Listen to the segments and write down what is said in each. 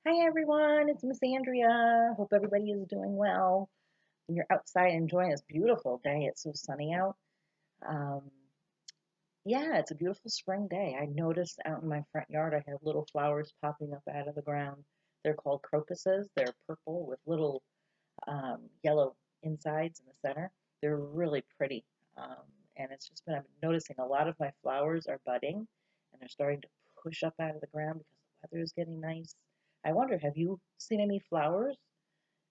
Hi everyone, it's Miss Andrea. Hope everybody is doing well. And you're outside enjoying this beautiful day. It's so sunny out. Um, yeah, it's a beautiful spring day. I noticed out in my front yard I have little flowers popping up out of the ground. They're called crocuses. They're purple with little yellow insides in the center. They're really pretty. Um, and it's just been, I'm noticing a lot of my flowers are budding and they're starting to push up out of the ground because the weather is getting nice. I wonder, have you seen any flowers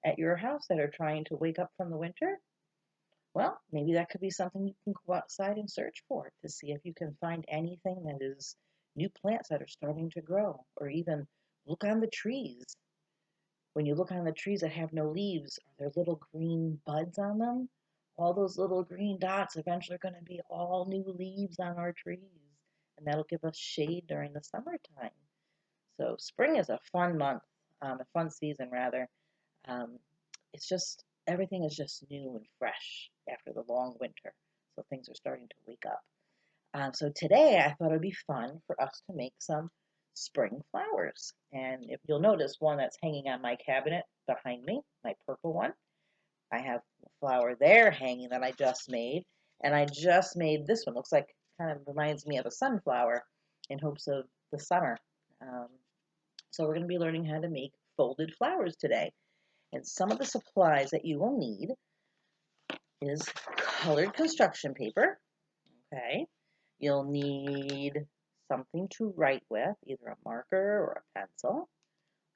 at your house that are trying to wake up from the winter? Well, maybe that could be something you can go outside and search for to see if you can find anything that is new plants that are starting to grow, or even look on the trees. When you look on the trees that have no leaves, are there little green buds on them? All those little green dots eventually are going to be all new leaves on our trees, and that'll give us shade during the summertime. So spring is a fun month, a fun season rather. Um, it's just everything is just new and fresh after the long winter, so things are starting to wake up. So today I thought it would be fun for us to make some spring flowers. And if you'll notice one that's hanging on my cabinet behind me, my purple one, I have a flower there hanging that I just made. And I just made this one. Looks like kind of reminds me of a sunflower in hopes of the summer. Um, so we're going to be learning how to make folded flowers today. And some of the supplies that you will need is colored construction paper. Okay. You'll need something to write with, either a marker or a pencil.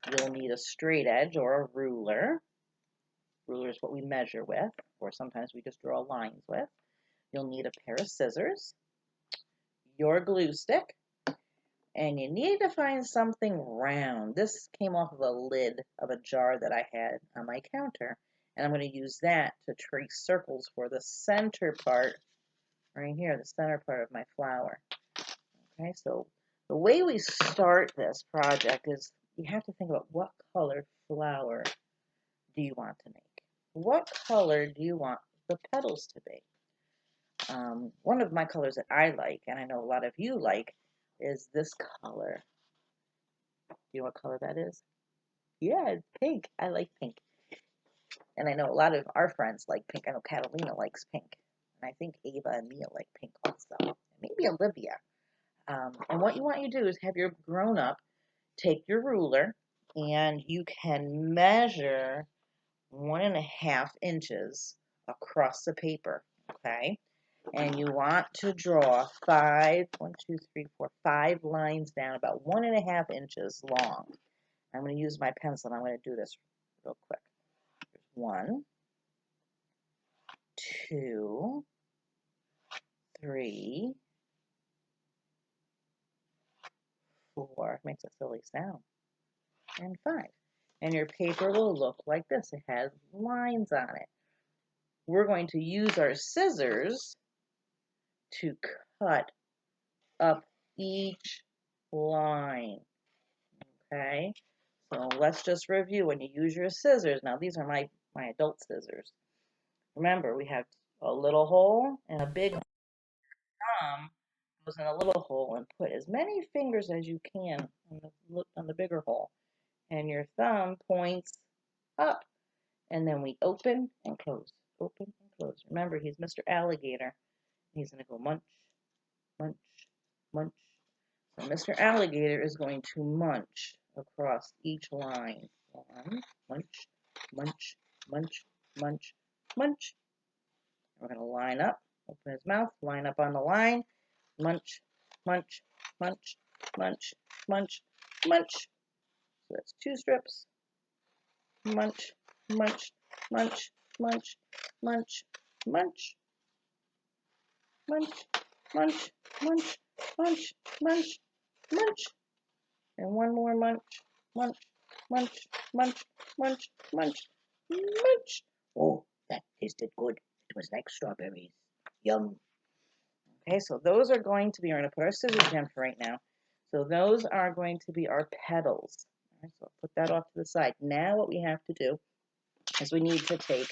You'll need a straight edge or a ruler. Ruler is what we measure with, or sometimes we just draw lines with. You'll need a pair of scissors, your glue stick, and you need to find something round. This came off of a lid of a jar that I had on my counter, and I'm going to use that to trace circles for the center part, right here, the center part of my flower. Okay, so the way we start this project is you have to think about what colored flower do you want to make? What color do you want the petals to be? One of my colors that I like, and I know a lot of you like, is this color. Do you know what color that is? Yeah, it's pink. I like pink. And I know a lot of our friends like pink. I know Catalina likes pink. And I think Ava and Mia like pink also. Maybe Olivia. And what you want you to do is have your grown up take your ruler and you can measure 1.5 inches across the paper, okay? And you want to draw five lines down about 1.5 inches long. I'm going to use my pencil and I'm going to do this real quick. One, two, three, four, makes a silly sound, and five. And your paper will look like this. It has lines on it. We're going to use our scissors to cut up each line, okay? So let's just review. When you use your scissors, now these are my adult scissors. Remember, we have a little hole and a big thumb goes in a little hole, and put as many fingers as you can on the bigger hole. And your thumb points up, and then we open and close, open and close. Remember, he's Mr. Alligator. He's going to go munch, munch, munch. So Mr. Alligator is going to munch across each line. One, munch, munch, munch, munch, munch. We're going to line up, open his mouth, line up on the line, munch, munch, munch, munch, munch, munch. So that's 2 strips. Munch, munch, munch, munch, munch, munch, munch, munch, munch, munch, munch, munch. And one more munch, munch, munch, munch, munch, munch, munch. Oh, that tasted good. It was like strawberries. Yum. Okay, so those are going to be, we're going to put our scissors in for right now. So those are going to be our petals. All right, so I'll put that off to the side. Now what we have to do is we need to take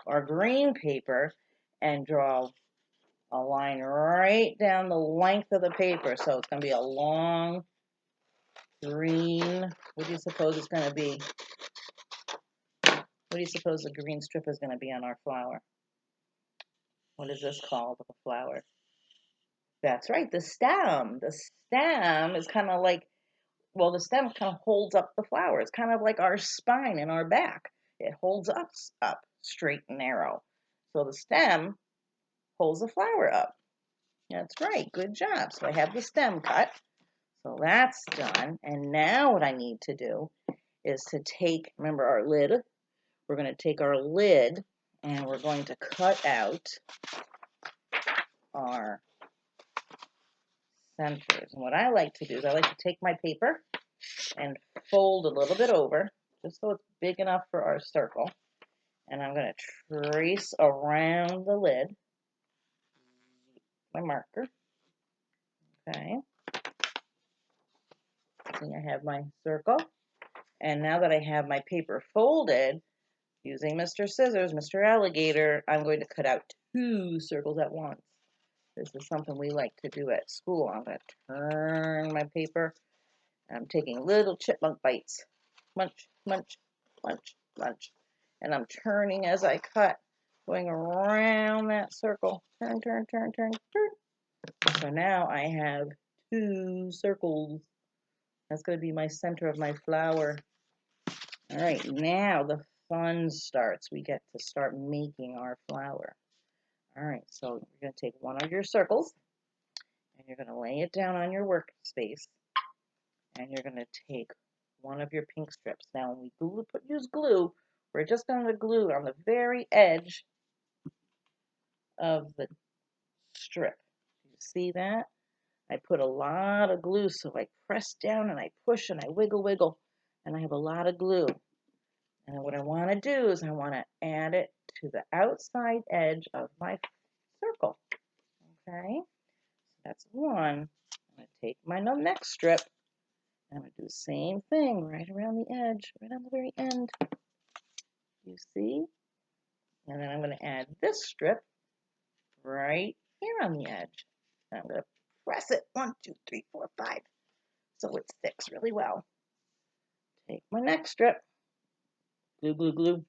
our green paper and draw a line right down the length of the paper. So it's going to be a long green What do you suppose it's going to be? What do you suppose the green strip is going to be on our flower? What is this called, the flower? That's right, the stem. The stem is kind of like, well, the stem kind of holds up the flower. It's kind of like our spine and our back. It holds us up straight and narrow. So the stem holds the flower up. That's right, good job. So I have the stem cut. So that's done. And now what I need to do is to take, remember our lid? We're going to take our lid and we're going to cut out our centers. And what I like to do is I like to take my paper and fold a little bit over, just so it's big enough for our circle. And I'm going to trace around the lid, my marker. Okay. See, I have my circle. And now that I have my paper folded, using Mr. Scissors, Mr. Alligator, I'm going to cut out 2 circles at once. This is something we like to do at school. I'm going to turn my paper. I'm taking little chipmunk bites. Munch, munch, munch, munch. And I'm turning as I cut, going around that circle. Turn, turn, turn, turn, turn. So now I have 2 circles. That's going to be my center of my flower. All right, now the fun starts. We get to start making our flower. All right, so you're going to take one of your circles and you're going to lay it down on your workspace and you're going to take one of your pink strips. Now when we use glue, we're just going to glue on the very edge of the strip. You see that? I put a lot of glue, so I press down and I push and I wiggle, wiggle, and I have a lot of glue. And what I want to do is I want to add it to the outside edge of my circle. Okay, so that's one. I'm going to take my next strip and I'm going to do the same thing right around the edge, right on the very end. You see? And then I'm going to add this strip right here on the edge. And I'm going to press it 1, 2, 3, 4, 5 so it sticks really well. Take my next strip, glue, glue, glue.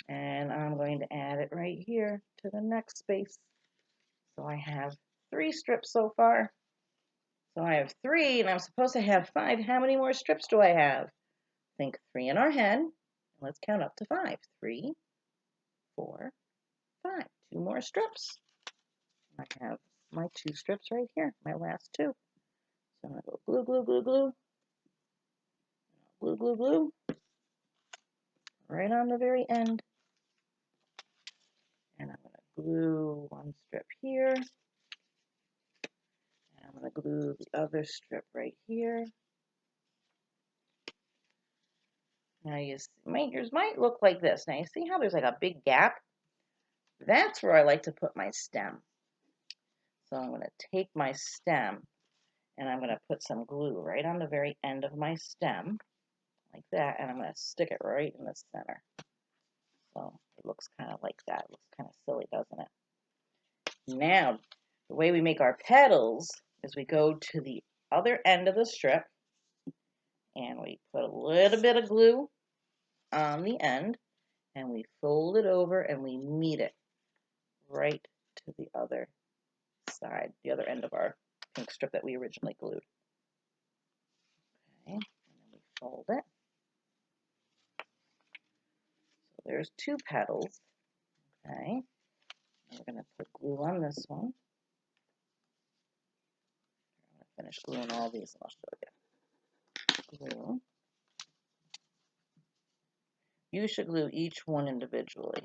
And I'm going to add it right here to the next space. So I have 3 strips so far. So I have 3 and I'm supposed to have 5. How many more strips do I have? Think 3 in our head. Let's count up to 5. 3, 4, 5. 2 more strips. I have my 2 strips right here, my last 2. So I'm going to go glue, glue, glue, glue. Glue, glue, glue. Right on the very end. And I'm going to glue 1 strip here. And I'm going to glue the other strip right here. Now yours might look like this. Now you see how there's like a big gap? That's where I like to put my stem. So I'm going to take my stem and I'm going to put some glue right on the very end of my stem, like that, and I'm going to stick it right in the center. So it looks kind of like that. It looks kind of silly, doesn't it? Now, the way we make our petals is we go to the other end of the strip and we put a little bit of glue on the end and we fold it over and we meet it right to the other side, the other end of our pink strip that we originally glued. Okay, and then we fold it. So there's 2 petals. Okay, and we're going to put glue on this one. I'm going to finish gluing all these and I'll show you. Glue. You should glue each one individually.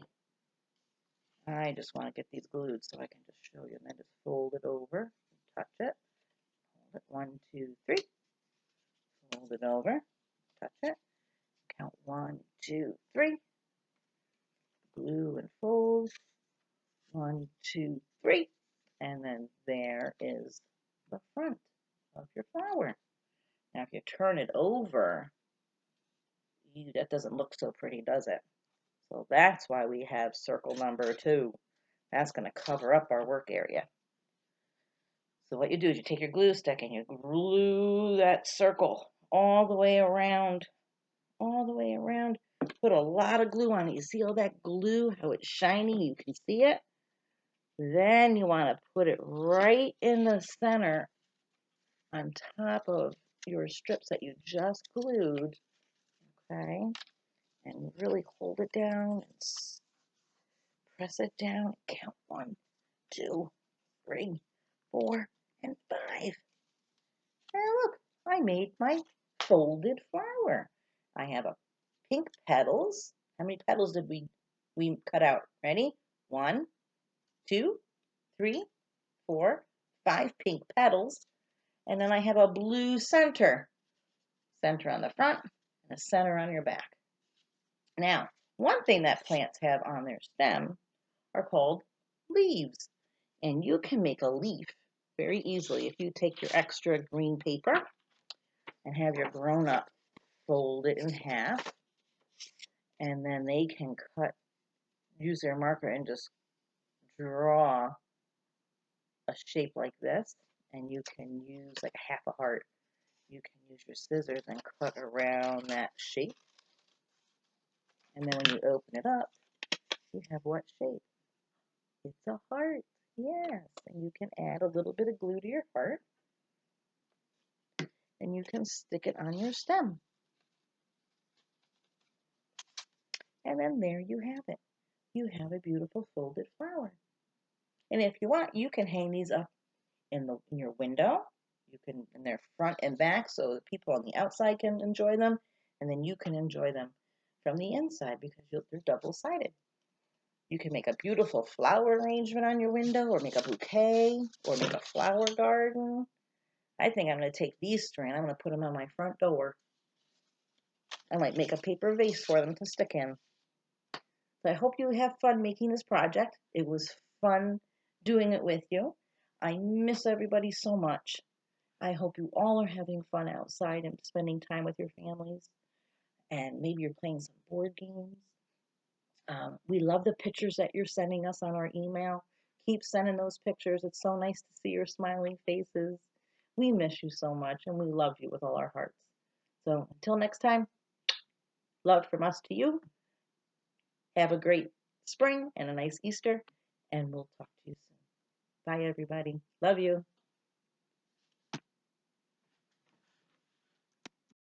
I just want to get these glued so I can just show you. And then just fold it over, touch it, hold it, 1, 2, 3. Fold it over, touch it, count 1, 2, 3. Glue and fold, 1, 2, 3. And then there is the front of your flower. Now if you turn it over, that doesn't look so pretty, does it? So that's why we have circle number 2. That's going to cover up our work area. So what you do is you take your glue stick and you glue that circle all the way around, all the way around. Put a lot of glue on it. You see all that glue, how it's shiny? You can see it. Then you want to put it right in the center on top of your strips that you just glued, okay? And really hold it down and press it down. Count 1, 2, 3, 4, and 5. And look, I made my folded flower. I have a pink petals. How many petals did we cut out? Ready? 1, 2, 3, 4, 5 pink petals. And then I have a blue center. Center on the front and a center on your back. Now, one thing that plants have on their stem are called leaves. And you can make a leaf very easily if you take your extra green paper and have your grown-up fold it in half, and then they can use their marker and just draw a shape like this, and you can use like half a heart. You can use your scissors and cut around that shape, and then when you open it up, you have what shape? It's a heart. Yes, and you can add a little bit of glue to your heart, and you can stick it on your stem. And then there you have it. You have a beautiful folded flower. And if you want, you can hang these up in your window. You can in their front and back so the people on the outside can enjoy them, and then you can enjoy them from the inside because they're double-sided. You can make a beautiful flower arrangement on your window, or make a bouquet, or make a flower garden. I think I'm going to take these strands. I'm going to put them on my front door. I might make a paper vase for them to stick in. So I hope you have fun making this project. It was fun doing it with you. I miss everybody so much. I hope you all are having fun outside and spending time with your families. And maybe you're playing some board games. We love the pictures that you're sending us on our email. Keep sending those pictures. It's so nice to see your smiling faces. We miss you so much, and we love you with all our hearts. So until next time, love from us to you. Have a great spring and a nice Easter, and we'll talk to you soon. Bye, everybody. Love you.